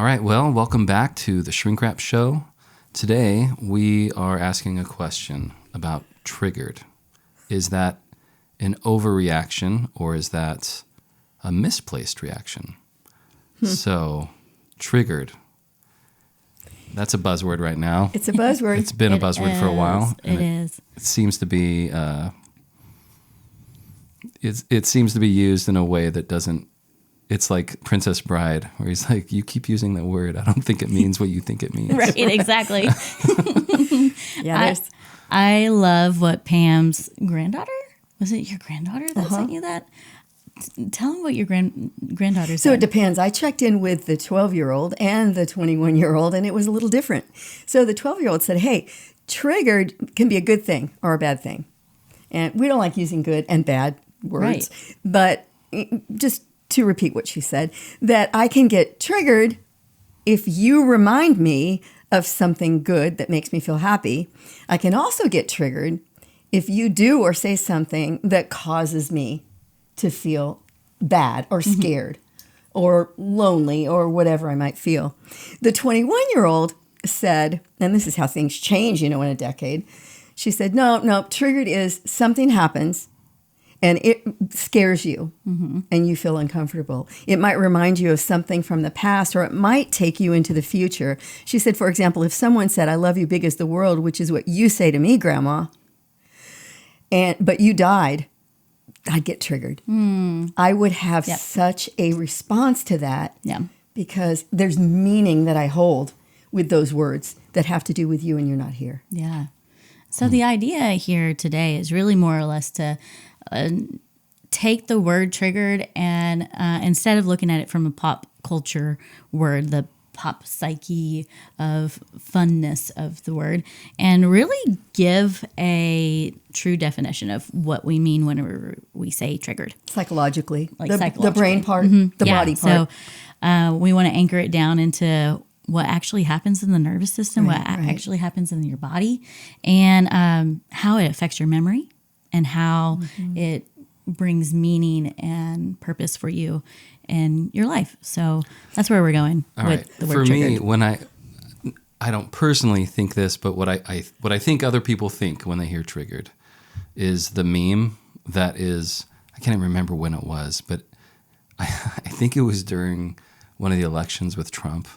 right, well, welcome back to the Shrink Wrap Show. Today, we are asking a question about triggered. Is that an overreaction or is that a misplaced reaction? So, triggered. That's a buzzword right now. It's a buzzword. It's been a buzzword for a while. It is. It seems to be. It seems to be used in a way that doesn't. It's like Princess Bride, where he's like, "You keep using that word. I don't think it means what you think it means." Right, exactly. Yeah, I love what Pam's granddaughter, was it your granddaughter that sent you that? Tell them what your granddaughter said. So it depends. I checked in with the 12-year-old and the 21-year-old, and it was a little different. So the 12-year-old said, hey, triggered can be a good thing or a bad thing. And we don't like using good and bad words. Right. But just to repeat what she said, that I can get triggered if you remind me of something good that makes me feel happy. I can also get triggered if you do or say something that causes me to feel bad or scared or lonely or whatever I might feel. The 21-year-old said, and this is how things change, in a decade. She said, no, triggered is something happens and it scares you and you feel uncomfortable. It might remind you of something from the past, or it might take you into the future. She said, for example, if someone said, I love you big as the world, which is what you say to me, Grandma, but you died, I'd get triggered. I would have such a response to that because there's meaning that I hold with those words that have to do with you and you're not here. Yeah. So the idea here today is really more or less to take the word triggered and instead of looking at it from a pop culture word, the pop psyche of funness of the word, and really give a true definition of what we mean when we say triggered. Psychologically. Psychologically. The brain part, the body part. So we want to anchor it down into what actually happens in the nervous system, what actually happens in your body, and how it affects your memory and how it brings meaning and purpose for you in your life. So that's where we're going with the word triggered. For me, when I don't personally think this, but what I think other people think when they hear triggered is the meme that is, I can't even remember when it was, but I think it was during one of the elections with Trump.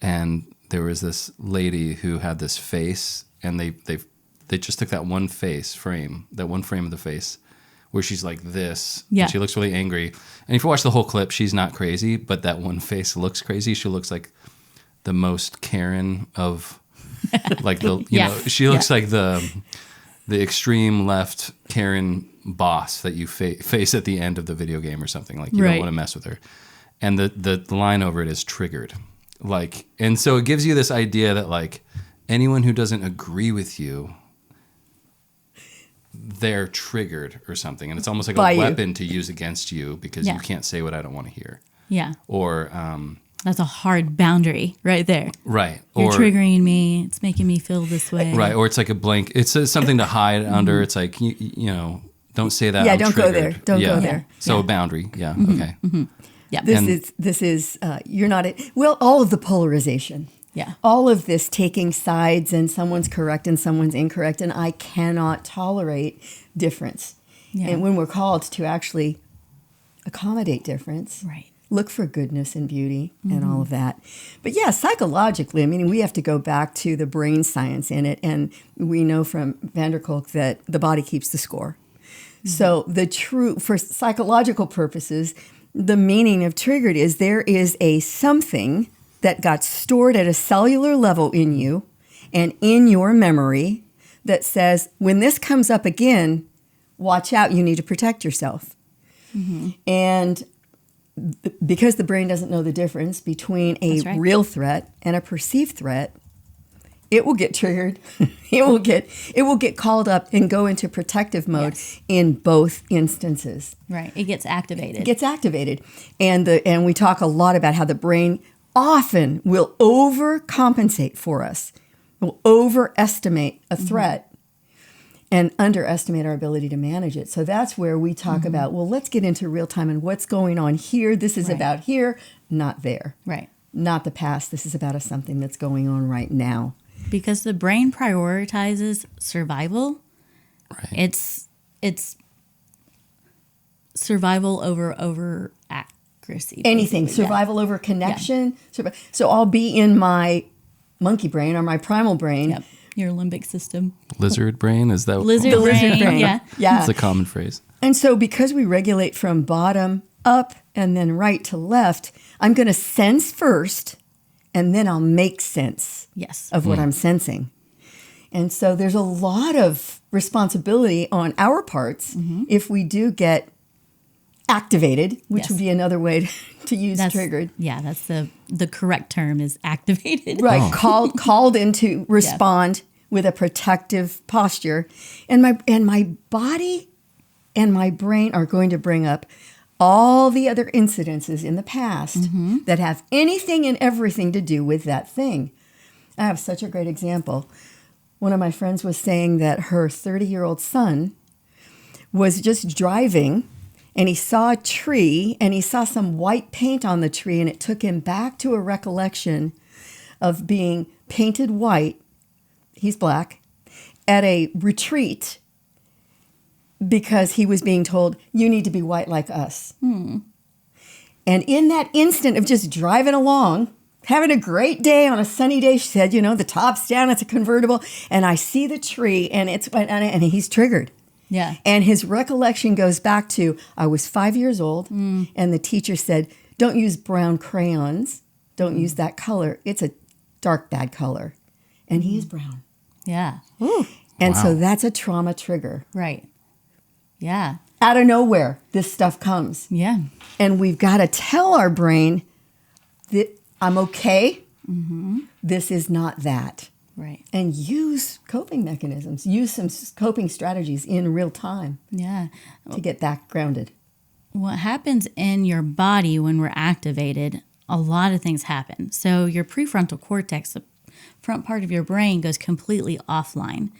And there was this lady who had this face, and they just took that one frame of the face where she's like this, and she looks really angry. And if you watch the whole clip, she's not crazy, but that one face looks crazy. She looks like the most Karen of, like the, she looks like the extreme left Karen boss that you face at the end of the video game or something. Like you don't want to mess with her. And the line over it is triggered. Like, and so it gives you this idea that like anyone who doesn't agree with you, they're triggered or something. And it's almost like a weapon to use against you because you can't say what I don't want to hear. Yeah. Or that's a hard boundary right there. Right. You're triggering me. It's making me feel this way. Right. Or it's like a blank. It's something to hide under. It's like, you know, don't say that. Yeah, I'm don't triggered. go there. Don't go there. So a boundary. Yeah. Okay. Yeah. This is you're not all of the polarization. Yeah. All of this taking sides and someone's correct and someone's incorrect, and I cannot tolerate difference. Yeah. And when we're called to actually accommodate difference, look for goodness and beauty and all of that. But yeah, psychologically, I mean, we have to go back to the brain science in it, and we know from van der Kolk that the body keeps the score. So for psychological purposes, the meaning of triggered is there is a something that got stored at a cellular level in you and in your memory that says, when this comes up again, watch out, you need to protect yourself. And because the brain doesn't know the difference between a real threat and a perceived threat, it will get triggered. It will get called up and go into protective mode in both instances. Right. It gets activated. And we talk a lot about how the brain often will overcompensate for us, will overestimate a threat and underestimate our ability to manage it. So that's where we talk about, well, let's get into real time and what's going on here. This is about here, not there. Right. not the past. This is about something that's going on right now. Because the brain prioritizes survival. Right. It's survival over accuracy. Anything. basically. Survival over connection. So I'll be in my monkey brain or my primal brain. Yep. Your limbic system. Lizard brain, is that Lizard brain. Yeah. Yeah. It's a common phrase. And so because we regulate from bottom up and then right to left, I'm going to sense first and then I'll make sense Yes. of what I'm sensing. And so there's a lot of responsibility on our parts if we do get activated, which Yes. would be another way to use That's triggered. Yeah, that's the correct term is activated. Right, called in to respond with a protective posture. And my body and my brain are going to bring up all the other incidences in the past that have anything and everything to do with that thing. I have such a great example. One of my friends was saying that her 30-year-old son was just driving and he saw a tree and he saw some white paint on the tree, and it took him back to a recollection of being painted white, he's black, at a retreat because he was being told, you need to be white like us. And in that instant of just driving along, having a great day on a sunny day, she said, the top's down, it's a convertible, and I see the tree and and he's triggered. Yeah. And his recollection goes back to, I was 5 years old, and the teacher said, don't use brown crayons. Don't use that color. It's a dark, bad color. And he is brown. Yeah. And so Wow. that's a trauma trigger. Right. Yeah. Out of nowhere, this stuff comes. Yeah. And we've got to tell our brain that I'm okay. This is not that. Right. And use coping mechanisms. Use some coping strategies in real time Yeah. to get back grounded. What happens in your body when we're activated, a lot of things happen. So your prefrontal cortex, the front part of your brain, goes completely offline.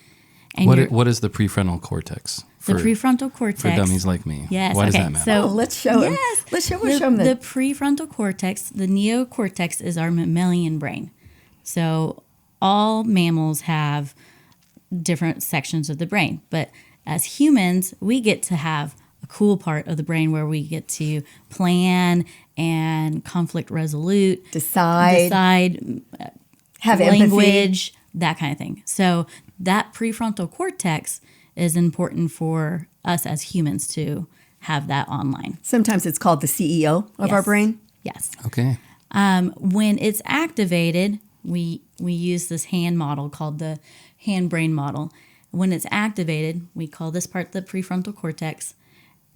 And What is the prefrontal cortex? the prefrontal cortex. For dummies like me. Yes. Why does okay. that matter? So Let's show him. Yes. Let's show the, him the prefrontal cortex, the neocortex, is our mammalian brain. So all mammals have different sections of the brain, but as humans, we get to have a cool part of the brain where we get to plan and conflict resolute, decide, have language, that kind of thing. So that prefrontal cortex is important for us as humans to have that online. Sometimes it's called the CEO of our Yes. brain. Yes. Okay. When it's activated, we use this hand model called the hand-brain model. When it's activated, we call this part the prefrontal cortex.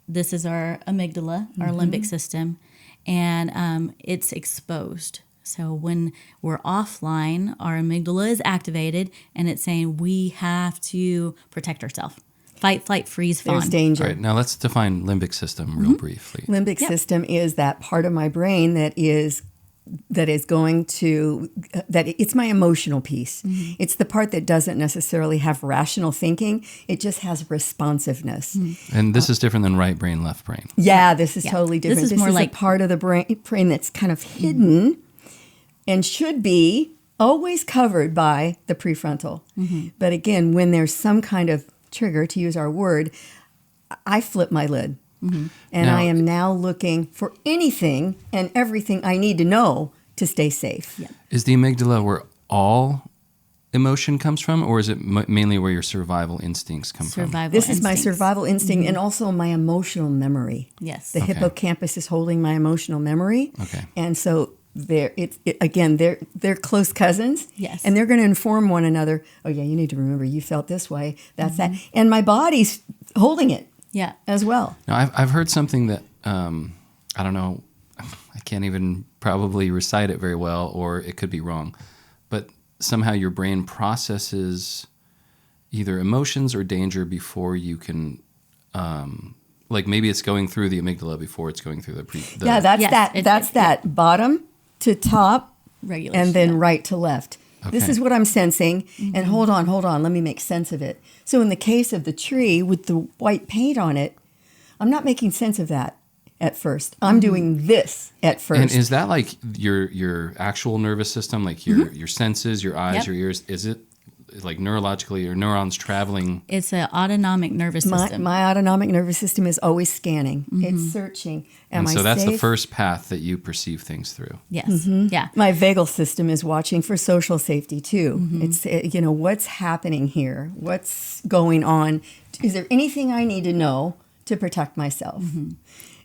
This is our amygdala, our limbic system, and it's exposed. So when we're offline, our amygdala is activated, and it's saying we have to protect ourselves. Fight, flight, freeze, fawn. There's danger. All right. Now let's define limbic system real briefly. Limbic system is that part of my brain that is going to it's my emotional piece. It's the part that doesn't necessarily have rational thinking. It just has responsiveness. And this is different than right brain, left brain. Yeah, this is totally different. This is more like a part of the brain that's kind of hidden and should be always covered by the prefrontal. But again, when there's some kind of trigger, to use our word, I flip my lid. And Now- I am now looking for anything and everything I need to know to stay safe. Yeah. Is the amygdala where all emotion comes from, or is it mainly where your survival instincts come Survival This is my instincts. survival instinct and also my emotional memory. Yes. The hippocampus is holding my emotional memory. Okay. And so they're close cousins. Yes. And they're going to inform one another, oh yeah, you need to remember you felt this way. That's that. And my body's holding it Yeah. as well. Now, I've heard something that, I don't know, I can't even probably recite it very well, or it could be wrong, but somehow your brain processes either emotions or danger before you can, like maybe it's going through the amygdala before it's going through the Yeah, that's Yes, that bottom to top regulation. and then right to left. This Okay. is what I'm sensing. And hold on, let me make sense of it. So in the case of the tree with the white paint on it, I'm not making sense of that at first. I'm doing this at first. And is that like your actual nervous system, like your senses, your eyes, Yep. your ears? Is it like neurologically, your neurons traveling? It's an autonomic nervous system. My autonomic nervous system is always scanning. It's searching. Am And so I that's safe? the first path that you perceive things through. Yes. Yeah. My vagal system is watching for social safety too. It's what's happening here? What's going on? Is there anything I need to know to protect myself?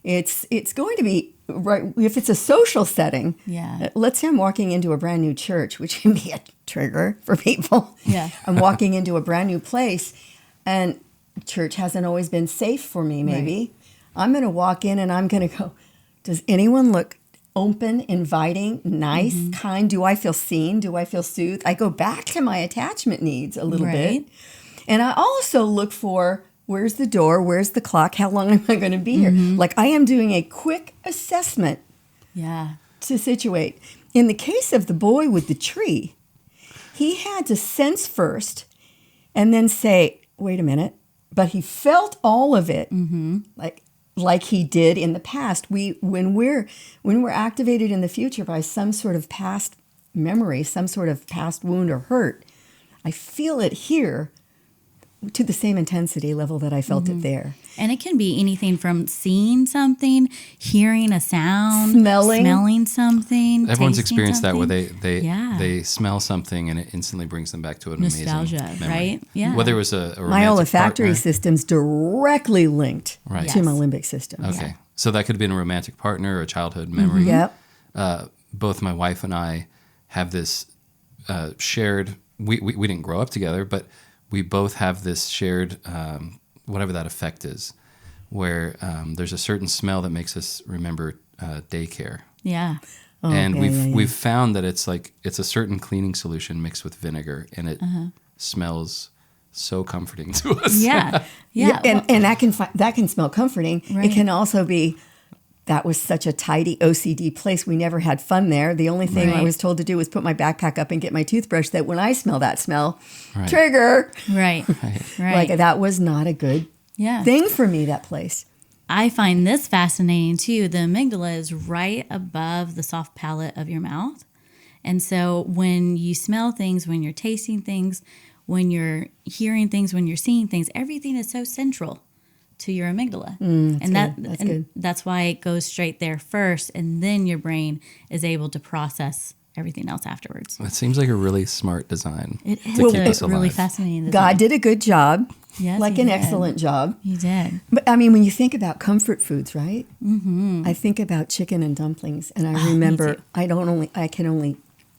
It's going to be right if it's a social setting. Yeah. Let's say I'm walking into a brand new church, which can be a trigger for people. Yeah. I'm walking into a brand new place, and church hasn't always been safe for me. Maybe I'm going to walk in and I'm going to go. Does anyone look open, inviting, nice, kind? Do I feel seen? Do I feel soothed? I go back to my attachment needs a little bit. And I also look for, where's the door? Where's the clock? How long am I going to be here? Like I am doing a quick assessment Yeah. to situate. In the case of the boy with the tree, he had to sense first and then say, wait a minute. But he felt all of it like he did in the past. When we're activated in the future by some sort of past memory, some sort of past wound or hurt, I feel it here to the same intensity level that I felt it there. And it can be anything from seeing something, hearing a sound, Smelling something. Everyone's tasting experienced that where something. they smell something and it instantly brings them back to an Nostalgia, amazing memory. right? Yeah. Whether it was a romantic My olfactory partner. system's directly linked Right. to my Yes. limbic system. Okay. So that could have been a romantic partner or a childhood memory. Yep. Both my wife and I have this shared, we didn't grow up together, but we both have this shared, whatever that effect is, where there's a certain smell that makes us remember daycare. Yeah. And yeah. we've found that it's a certain cleaning solution mixed with vinegar, and it smells so comforting to us. Yeah. Yeah. And that can smell comforting. Right. It can also be, that was such a tidy OCD place. We never had fun there. The only thing I Right. was told to do was put my backpack up and get my toothbrush, that when I smell that smell, Right. trigger. Right. Right. Like that was not a good Yeah. thing for me, that place. I find this fascinating too. The amygdala is right above the soft palate of your mouth. And so when you smell things, when you're tasting things, when you're hearing things, when you're seeing things, everything is so central to your amygdala. That's good. That's why it goes straight there first, and then your brain is able to process everything else afterwards. It seems like a really smart design It is to keep us a really alive. fascinating design. God did a good job, Yes, like he an did. excellent job. He did. But I mean, when you think about comfort foods, right? I think about chicken and dumplings, and I remember too. I can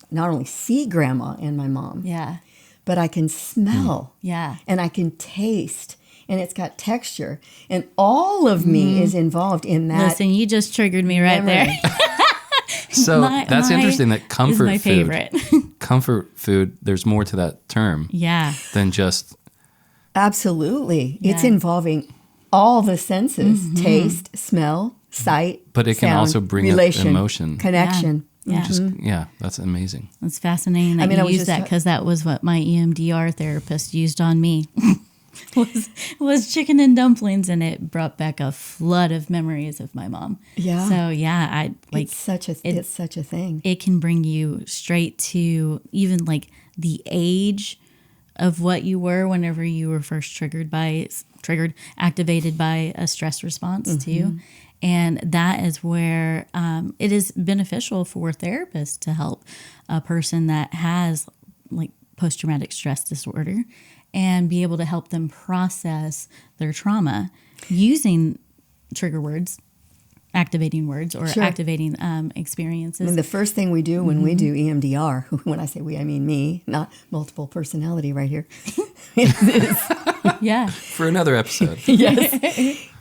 not only see Grandma and my mom, Yeah. but I can smell Yeah. and I can taste, and it's got texture, and all of me is involved in that. Listen, you just triggered me right memory. there. So My- that's my interesting that comfort is my food, favorite. comfort food, there's more to that term Yeah. than just, Absolutely, it's Yeah. involving all the senses: taste, smell, sight. but it can sound, also bring up relation, emotion. connection. Yeah. Yeah, that's amazing. It's fascinating that I mean, I you was used just that, because that was what my EMDR therapist used on me. was chicken and dumplings, and it brought back a flood of memories of my mom. Yeah. So yeah, I like It's such a thing. it can bring you straight to even like the age of what you were whenever you were first activated by a stress response too. And that is where it is beneficial for therapists to help a person that has like post-traumatic stress disorder and be able to help them process their trauma using trigger words, activating words, or Sure. activating experiences. I mean, the first thing we do when we do EMDR, when I say we, I mean me, not multiple personality right here, Yeah. For another episode.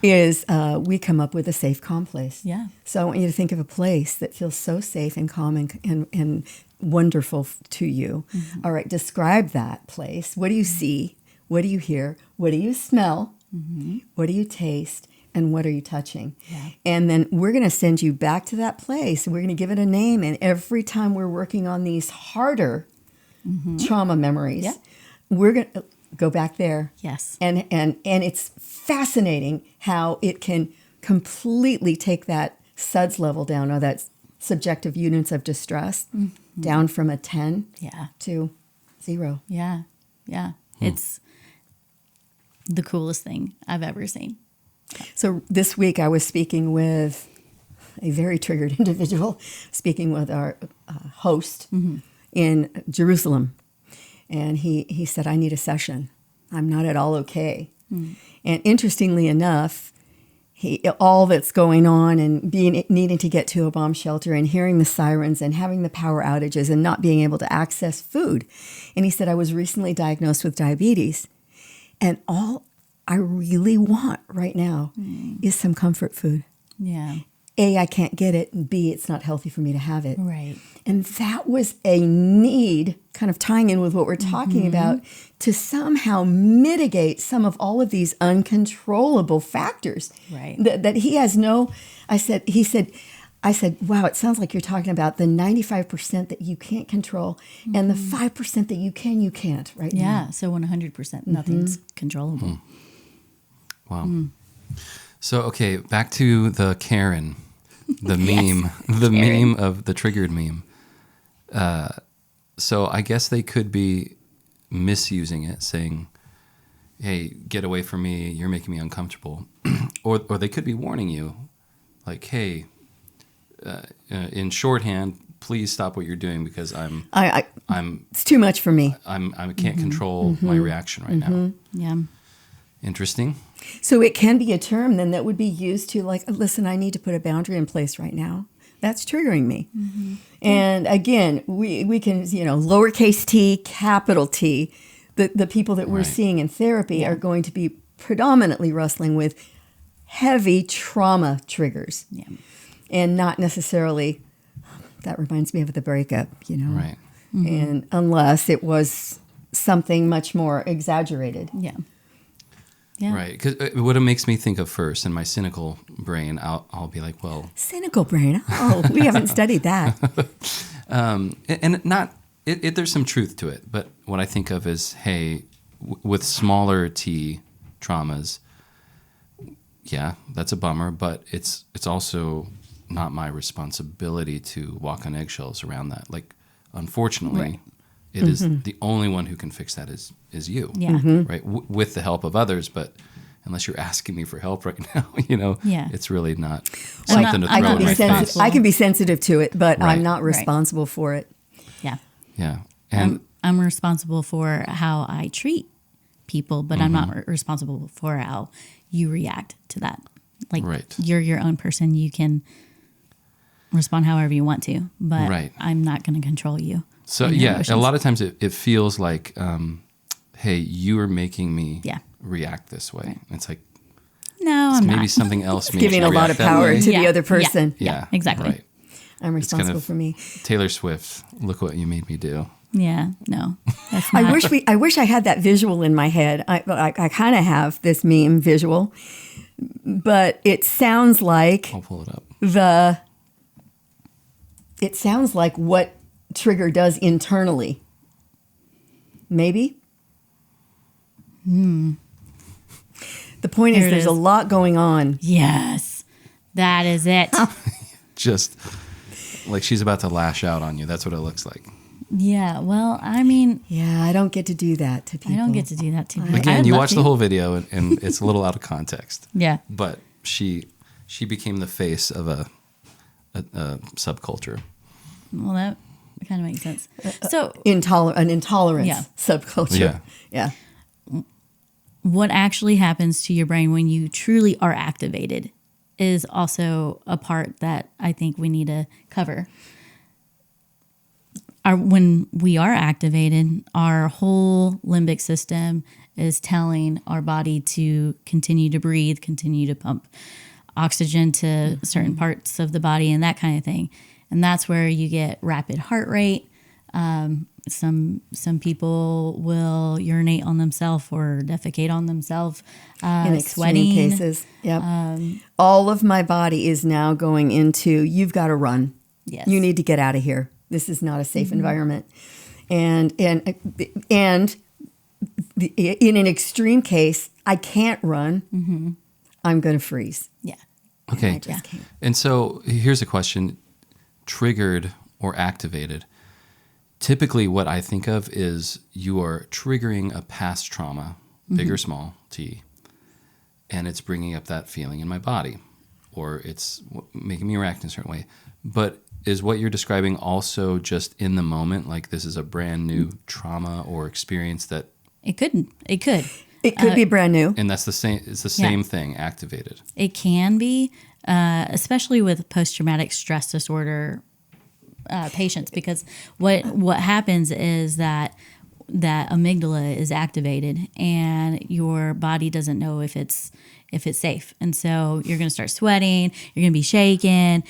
is we come up with a safe, calm place. Yeah. So I want you to think of a place that feels so safe and calm and wonderful to you. All right, describe that place. What do you see? What do you hear? What do you smell? What do you taste? And what are you touching? Yeah. And then we're going to send you back to that place. We're going to give it a name. And every time we're working on these harder trauma memories, Yeah. we're going to go back there. Yes. And it's fascinating how it can completely take that SUDS level down, or that subjective units of distress, down from a 10 to 0. Yeah. Yeah. It's the coolest thing I've ever seen. So this week I was speaking with a very triggered individual, speaking with our host in Jerusalem. And he said, I need a session. I'm not at all okay. And interestingly enough, all that's going on and needing to get to a bomb shelter and hearing the sirens and having the power outages and not being able to access food. And he said, I was recently diagnosed with diabetes. And all I really want right now is some comfort food. Yeah. A, I can't get it, and B, it's not healthy for me to have it. Right. And that was a need, kind of tying in with what we're talking about, to somehow mitigate some of all of these uncontrollable factors. Right. That he has no, I said, wow, it sounds like you're talking about the 95% that you can't control and the 5% that you can't right now. Yeah. So 100%, nothing's controllable. Wow. So, okay, back to the Karen, the meme, meme of the triggered meme. So I guess they could be misusing it, saying, hey, get away from me, you're making me uncomfortable. or they could be warning you, like, hey, in shorthand, please stop what you're doing because I'm it's too much for me. I can't control my reaction right now. Yeah. Interesting. So it can be a term then that would be used to, like, listen, I need to put a boundary in place right now. That's triggering me. And again, we can, lowercase t, capital T, the people that we're seeing in therapy are going to be predominantly wrestling with heavy trauma triggers. Yeah. And not necessarily, that reminds me of the breakup, Right. And unless it was something much more exaggerated. Yeah. Yeah. Right, because what it makes me think of first in my cynical brain, I'll be like, well, cynical brain. Oh, we haven't studied that. and not there's some truth to it, but what I think of is, hey, with smaller T traumas, yeah, that's a bummer, but it's also not my responsibility to walk on eggshells around that. Like, unfortunately, it is the only one who can fix that is you. Yeah. Right. With the help of others, but unless you're asking me for help right now, it's really not something to throw in my face. I can be sensitive to it, but I'm not responsible for it. Yeah. Yeah. And I'm responsible for how I treat people, but I'm not responsible for how you react to that. Like, you're your own person. You can respond however you want to, but I'm not going to control you. So, yeah, a lot of times it feels like, hey, you are making me react this way. It's like, no, I'm maybe not. something else makes giving a lot of power to the other person. Yeah, exactly. Right. I'm responsible for me. Taylor Swift, look what you made me do. Yeah, no. That's not. I wish I had that visual in my head. I kind of have this meme visual, but it sounds like I'll pull it up. It sounds like what trigger does internally. Maybe? The point is there's a lot going on. Yes, that is it. Just like she's about to lash out on you. That's what it looks like. Yeah, well, I mean... Yeah, I don't get to do that to people. I don't get to do that to people. Again, you watch the whole video and it's a little out of context. Yeah. But she became the face of a subculture. Well, that kind of makes sense. So an intolerance subculture. Yeah. What actually happens to your brain when you truly are activated is also a part that I think we need to cover. When we are activated, our whole limbic system is telling our body to continue to breathe, continue to pump oxygen to certain parts of the body and that kind of thing. And that's where you get rapid heart rate. Some people will urinate on themselves or defecate on themselves. In extreme sweating cases. Yep. All of my body is now going into, you've got to run. Yes. You need to get out of here. This is not a safe environment. And in an extreme case, I can't run. I'm going to freeze. Yeah. Okay. I just can't. And so here's a question: triggered or activated? Typically, what I think of is you are triggering a past trauma, big or small, T, and it's bringing up that feeling in my body, or it's making me react in a certain way. But is what you're describing also just in the moment, like this is a brand new trauma or experience that? It could. It could be brand new. And that's the same. It's the same thing, activated. It can be, especially with post-traumatic stress disorder patients, because what happens is that amygdala is activated and your body doesn't know if it's safe, and so you're going to start sweating, you're going to be shaking,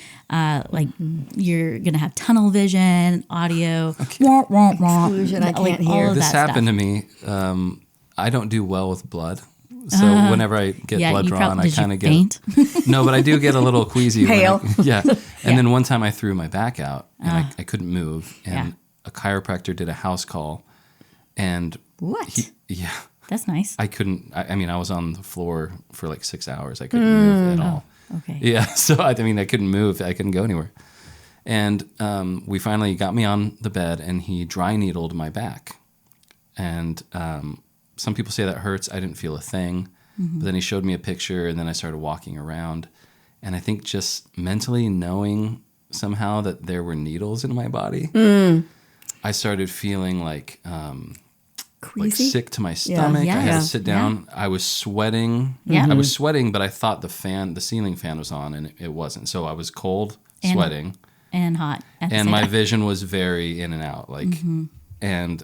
you're going to have tunnel vision, audio, Exclusion, I can't hear. all of This that happened stuff. to me. I don't do well with blood. So whenever I get blood drawn, I kind of get faint? No, but I do get a little queasy. Pale. And then one time I threw my back out and I couldn't move, and a chiropractor did a house call, and What? That's nice. I couldn't. I mean, I was on the floor for like 6 hours. I couldn't move at all. Okay. Yeah, so I couldn't move. I couldn't go anywhere. And we finally got me on the bed, and he dry needled my back. And some people say that hurts. I didn't feel a thing. But then he showed me a picture, and then I started walking around. And I think just mentally knowing somehow that there were needles in my body, I started feeling like Queasy? sick to my stomach. Yeah. I had Yeah. to sit down. I was sweating. Yeah. I was sweating, but I thought the ceiling fan was on, and it wasn't. So I was cold, And sweating, and hot. At the and same my time. vision was very in and out. And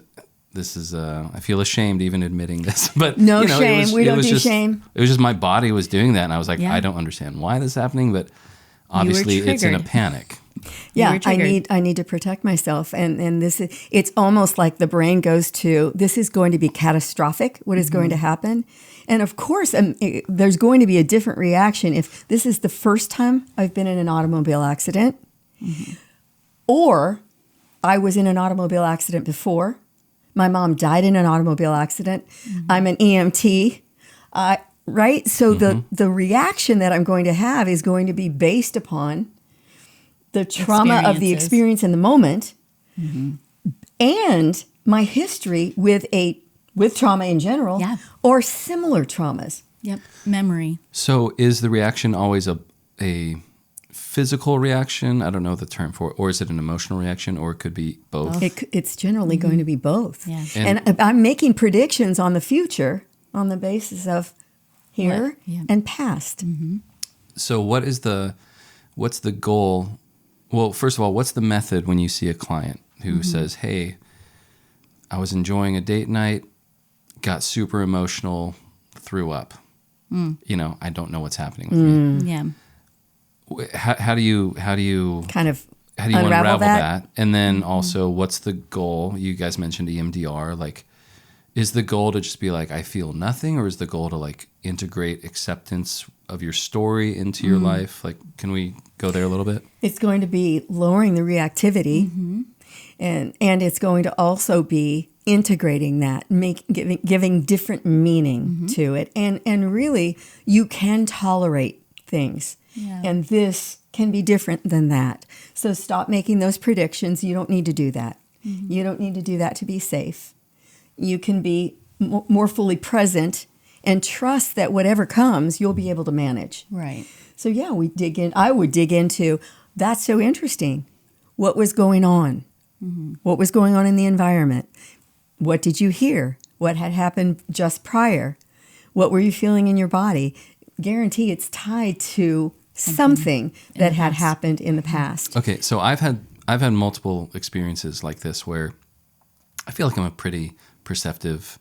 this is I feel ashamed even admitting this, but No it shame. was- We it don't was do just, shame. It was just my body was doing that, and I was like, Yeah. I don't understand why this is happening, but obviously it's in a triggered. panic. Yeah, were I triggered. need to protect myself, and this is, it's almost like the brain goes to, this is going to be catastrophic. What is going to happen? And of course, there's going to be a different reaction if this is the first time I've been in an automobile accident, or I was in an automobile accident before. My mom died in an automobile accident. I'm an EMT. Right? So the reaction that I'm going to have is going to be based upon the trauma of the Experiences. experience in the moment, and my history with trauma in general, Yeah. or similar traumas. Yep. Memory. So is the reaction always a physical reaction? I don't know the term for it. Or is it an emotional reaction, or it could be both? It's generally going to be both. Yeah. And I'm making predictions on the future on the basis of here and past. So what's the goal? Well, first of all, what's the method when you see a client who says, hey, I was enjoying a date night, got super emotional, threw up. I don't know what's happening with me. Yeah. How do you Kind of unravel that? And then also, what's the goal? You guys mentioned EMDR. Like, is the goal to just be like, I feel nothing, or is the goal to like integrate acceptance of your story into your life? Like, can we go there a little bit? It's going to be lowering the reactivity, and it's going to also be integrating that, giving different meaning to it, and really you can tolerate things, and this can be different than that. So stop making those predictions. You don't need to do that. You don't need to do that to be safe. You can be more fully present and trust that whatever comes, you'll be able to manage. Right. So yeah, I would dig into, that's so interesting. What was going on? What was going on in the environment? What did you hear? What had happened just prior? What were you feeling in your body? Guarantee it's tied to something that had happened in the past. Okay, so I've had multiple experiences like this where I feel like I'm a pretty perceptive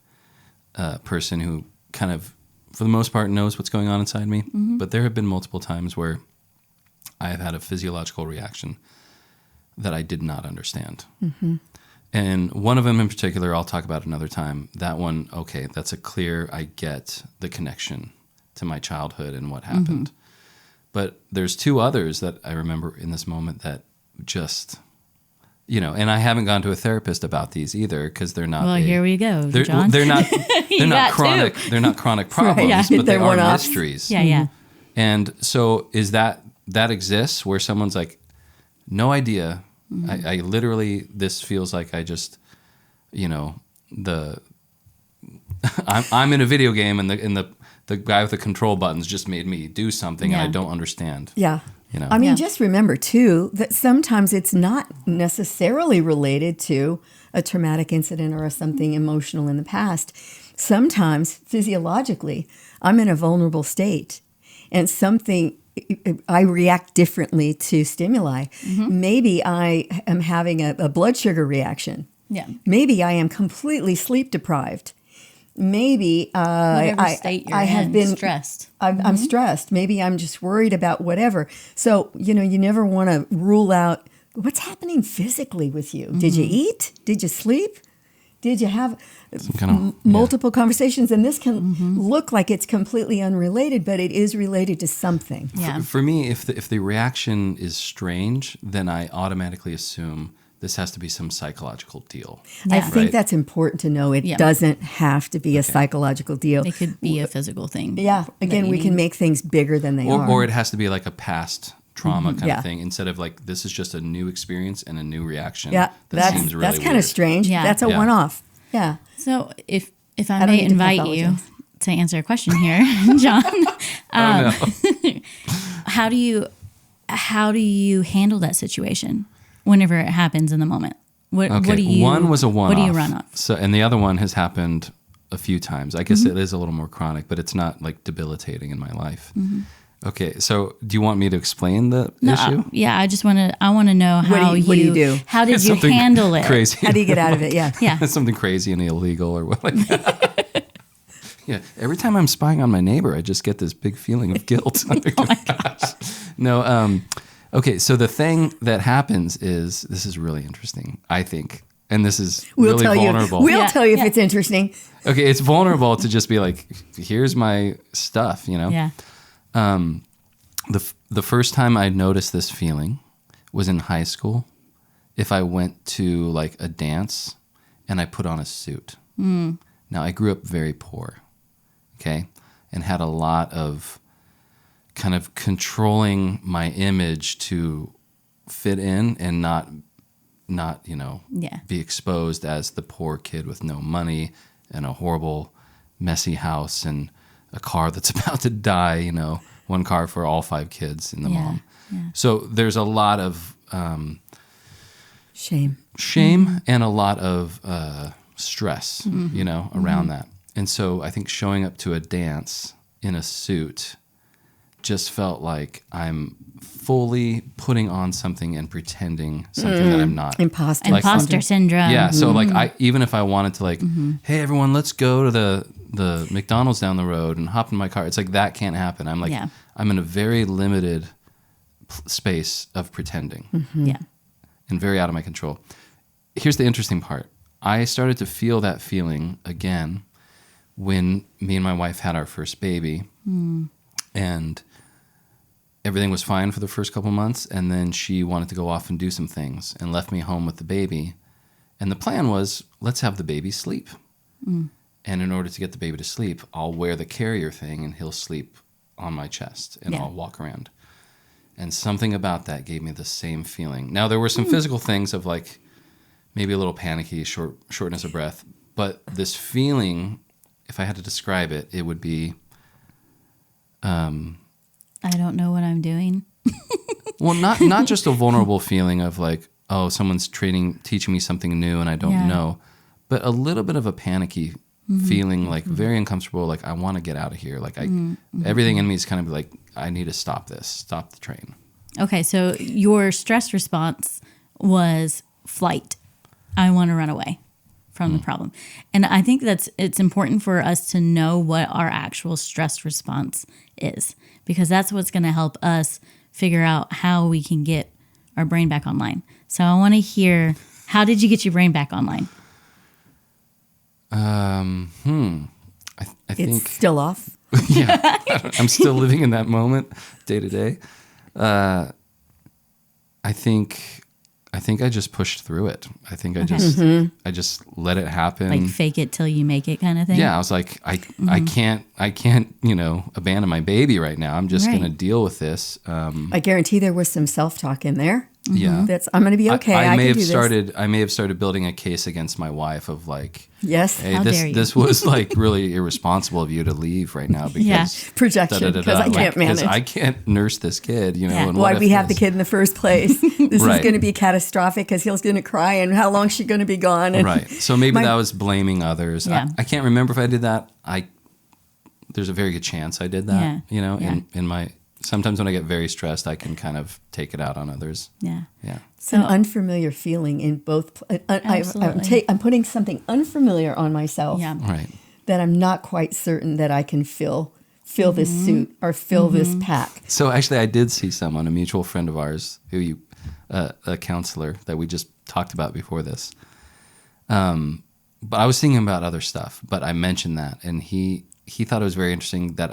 person who kind of, for the most part, knows what's going on inside me. But there have been multiple times where I have had a physiological reaction that I did not understand. And one of them in particular, I'll talk about another time. That one, okay, that's a clear, I get the connection to my childhood and what happened. But there's two others that I remember in this moment that just, and I haven't gone to a therapist about these either because they're not. Well, here we go, They're, John. they're not. They're not got chronic. two. They're not chronic problems, yeah. but they They're are one-offs. mysteries. Yeah. And so is that exists where someone's like, no idea. I literally, this feels like I just, I'm in a video game and the guy with the control buttons just made me do something and I don't understand. Yeah. You know? I mean, just remember, too, that sometimes it's not necessarily related to a traumatic incident or something emotional in the past. Sometimes, physiologically, I'm in a vulnerable state and I react differently to stimuli. Maybe I am having a blood sugar reaction. Yeah. Maybe I am completely sleep deprived. Maybe Whatever state you're I have in, been stressed. I'm stressed. Maybe I'm just worried about whatever. So, you never want to rule out what's happening physically with you. Did you eat? Did you sleep? Did you have multiple conversations? And this can look like it's completely unrelated, but it is related to something. Yeah. For me, if the reaction is strange, then I automatically assume this has to be some psychological deal. I think that's important to know. It doesn't have to be a psychological deal. It could be a physical thing. Yeah. Again, we can make things bigger than they are. Or it has to be like a past trauma kind of thing, instead of like, this is just a new experience and a new reaction. Yeah, seems really that's kind weird. of strange. Yeah. That's a one-off. Yeah. So if I don't may need to invite you pathologize. to answer a question here, John, No. how do you handle that situation whenever it happens in the moment? What do you? One was a one-off. What do you run off? So, and the other one has happened a few times. I guess it is a little more chronic, but it's not like debilitating in my life. Okay, so do you want me to explain the issue? Yeah, I want to know how what do you do? How did you Something handle it? Crazy. How do you get out of it? Yeah. Yeah. Something crazy and illegal or what like that. Yeah, every time I'm spying on my neighbor, I just get this big feeling of guilt. Oh my gosh. No, okay, so the thing that happens is, this is really interesting, I think, and this is really vulnerable. We'll tell you if it's interesting. Okay, it's vulnerable to just be like, here's my stuff, Yeah. The first time I noticed this feeling was in high school. If I went to like a dance and I put on a suit. Now, I grew up very poor, okay, and had a lot of kind of controlling my image to fit in and not be exposed as the poor kid with no money and a horrible, messy house and a car that's about to die, one car for all 5 kids and the mom. Yeah. So there's a lot of Shame and a lot of stress, around that. And so I think showing up to a dance in a suit just felt like I'm fully putting on something and pretending something that I'm not. Imposter syndrome. Yeah. So like even if I wanted to like, hey everyone, let's go to the McDonald's down the road and hop in my car. It's like, that can't happen. I'm like, I'm in a very limited space of pretending. Yeah. And very out of my control. Here's the interesting part. I started to feel that feeling again when me and my wife had our first baby. And everything was fine for the first couple months, and then she wanted to go off and do some things and left me home with the baby. And the plan was, let's have the baby sleep. And in order to get the baby to sleep, I'll wear the carrier thing and he'll sleep on my chest and I'll walk around. And something about that gave me the same feeling. Now, there were some physical things of like maybe a little panicky, shortness of breath, but this feeling, if I had to describe it, it would be... I don't know what I'm doing. Well, not just a vulnerable feeling of like, oh, someone's teaching me something new and I don't know, but a little bit of a panicky feeling, like very uncomfortable, like I want to get out of here. Like everything in me is kind of like, I need to stop the train. Okay, so your stress response was flight. I want to run away from the problem. And I think it's important for us to know what our actual stress response is, because that's what's going to help us figure out how we can get our brain back online. So I want to hear, how did you get your brain back online? I think it's still off. Yeah, I'm still living in that moment day to day. I think I just pushed through it. I think I just let it happen. Like fake it till you make it kind of thing. Yeah, I was like, I can't, abandon my baby right now. I'm just Right. going to deal with this. I guarantee there was some self-talk in there. Yeah, That's I'm going to be okay. I may can have do this. I may have started building a case against my wife of like, Yes. hey, How dare you. this was like really irresponsible of you to leave right now because Yeah. Projection, because I can't manage. I can't nurse this kid, Yeah. And Why what we if have the this- kid in the first place? This Right. is going to be catastrophic because he's going to cry, and how long is she going to be gone? And Right. So maybe that was blaming others. Yeah. I can't remember if I did that. There's a very good chance I did that. Yeah. In my sometimes when I get very stressed, I can kind of take it out on others. Yeah. Yeah. It's an unfamiliar feeling in both. Absolutely. I'm putting something unfamiliar on myself Yeah. Right. that I'm not quite certain that I can fill this suit or fill this pack. So actually, I did see someone, a mutual friend of ours, a counselor that we just talked about before this. But I was thinking about other stuff, but I mentioned that, and he thought it was very interesting that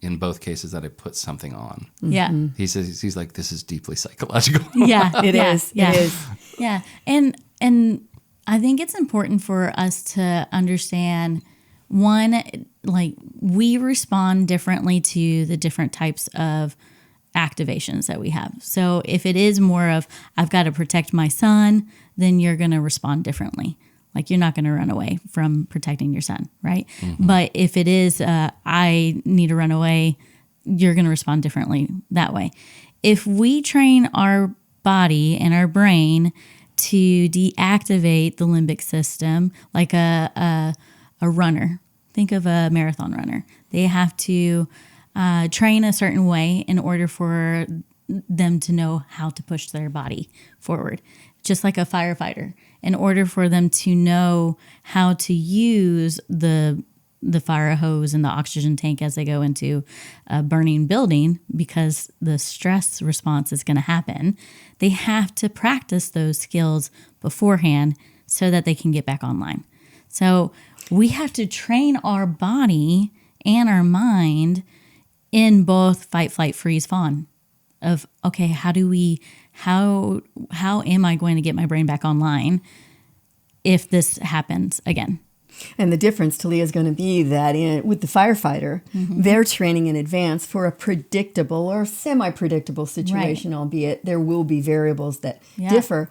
in both cases, that I put something on. Yeah. He says, he's like, this is deeply psychological. Yeah. It yeah, is. Yeah. It is. Yeah. And I think it's important for us to understand, one, like we respond differently to the different types of activations that we have. So if it is more of, I've got to protect my son, then you're going to respond differently. Like you're not going to run away from protecting your son, right? But if it is, I need to run away, you're going to respond differently that way. If we train our body and our brain to deactivate the limbic system, like a runner, think of a marathon runner. They have to train a certain way in order for them to know how to push their body forward. Just like a firefighter, in order for them to know how to use the fire hose and the oxygen tank as they go into a burning building, because the stress response is going to happen, they have to practice those skills beforehand so that they can get back online. So we have to train our body and our mind in both fight, flight, freeze, fawn. Of, okay, how am I going to get my brain back online if this happens again? And the difference, Tahliah, is going to be that with the firefighter, they're training in advance for a predictable or semi-predictable situation, albeit there will be variables that differ.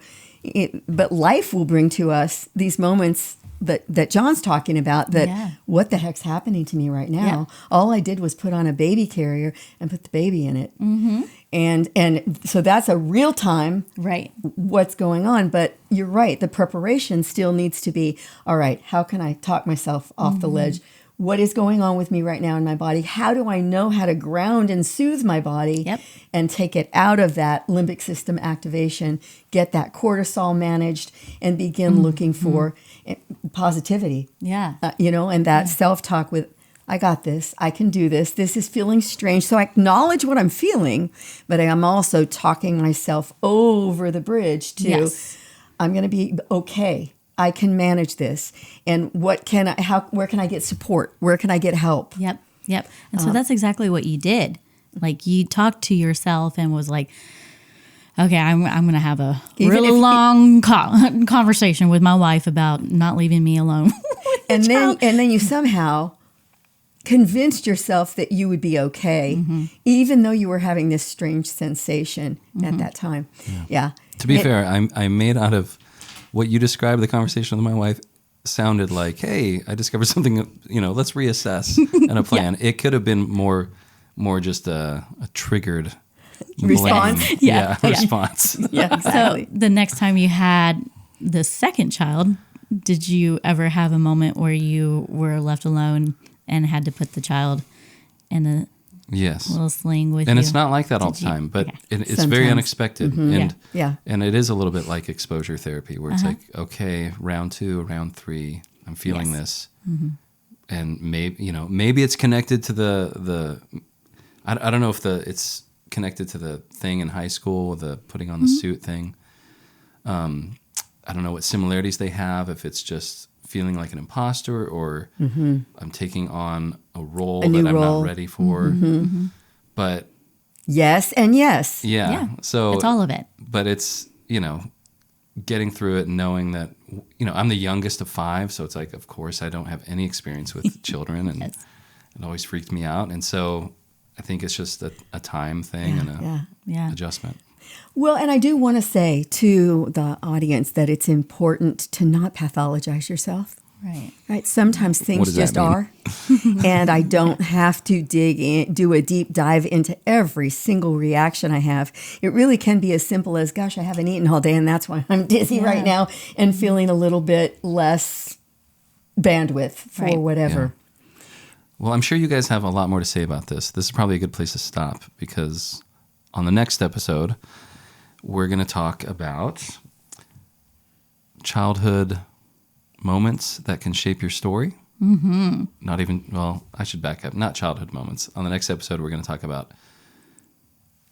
But life will bring to us these moments that John's talking about, that what the heck's happening to me right now? All I did was put on a baby carrier and put the baby in it. And so that's a real time what's going on. But you're right, the preparation still needs to be, all right, how can I talk myself off the ledge? What is going on with me right now in my body? How do I know how to ground and soothe my body and take it out of that limbic system activation, get that cortisol managed, and begin looking for positivity? And that self-talk with, I got this, I can do this, this is feeling strange. So I acknowledge what I'm feeling, but I am also talking myself over the bridge to, I'm going to be okay. I can manage this. And where can I get support? Where can I get help? Yep. And so that's exactly what you did. Like you talked to yourself and was like, okay, I'm going to have a really long conversation with my wife about not leaving me alone. and then you somehow convinced yourself that you would be okay, even though you were having this strange sensation at that time. Yeah. To be fair, I made out of what you described, the conversation with my wife sounded like, hey, I discovered something, let's reassess and a plan. It could have been more just a triggered response. blame. Response. Yeah, exactly. So the next time you had the second child, did you ever have a moment where you were left alone and had to put the child in a little sling with you? And it's not like that all the time, but it's Sometimes. very unexpected. And and it is a little bit like exposure therapy, where it's like, okay, round 2, round 3, I'm feeling this. And maybe it's connected to the I don't know if it's connected to the thing in high school, the putting on the suit thing. I don't know what similarities they have, if it's just feeling like an imposter, or I'm taking on a role that I'm not ready for. But yes and yes. So it's all of it. But it's, getting through it and knowing that, I'm the youngest of 5. So it's like, of course, I don't have any experience with children, and Yes. it always freaked me out. And so I think it's just a time thing and a Yeah. adjustment. Well, and I do want to say to the audience that it's important to not pathologize yourself. Right. Right. Sometimes What things does that just mean? are. And I don't have to do a deep dive into every single reaction I have. It really can be as simple as, gosh, I haven't eaten all day and that's why I'm dizzy right now and feeling a little bit less bandwidth for Right. whatever. Well, I'm sure you guys have a lot more to say about this. This is probably a good place to stop, because on the next episode, we're going to talk about childhood moments that can shape your story. Mm-hmm. I should back up. Not childhood moments. On the next episode, we're going to talk about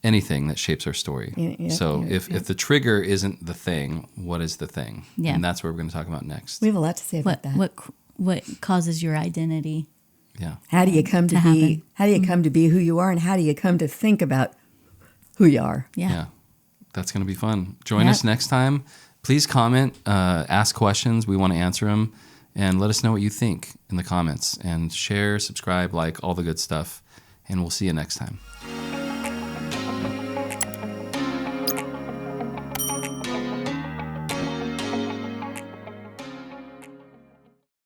anything that shapes our story. If the trigger isn't the thing, what is the thing? Yeah. And that's what we're going to talk about next. We have a lot to say about that. What causes your identity? Yeah. How do you come to be? happen. How do you come to be who you are, and how do you come to think about who you are? Yeah. That's going to be fun. Join Yep. us next time. Please comment, ask questions. We want to answer them, and let us know what you think in the comments, and share, subscribe, like, all the good stuff. And we'll see you next time.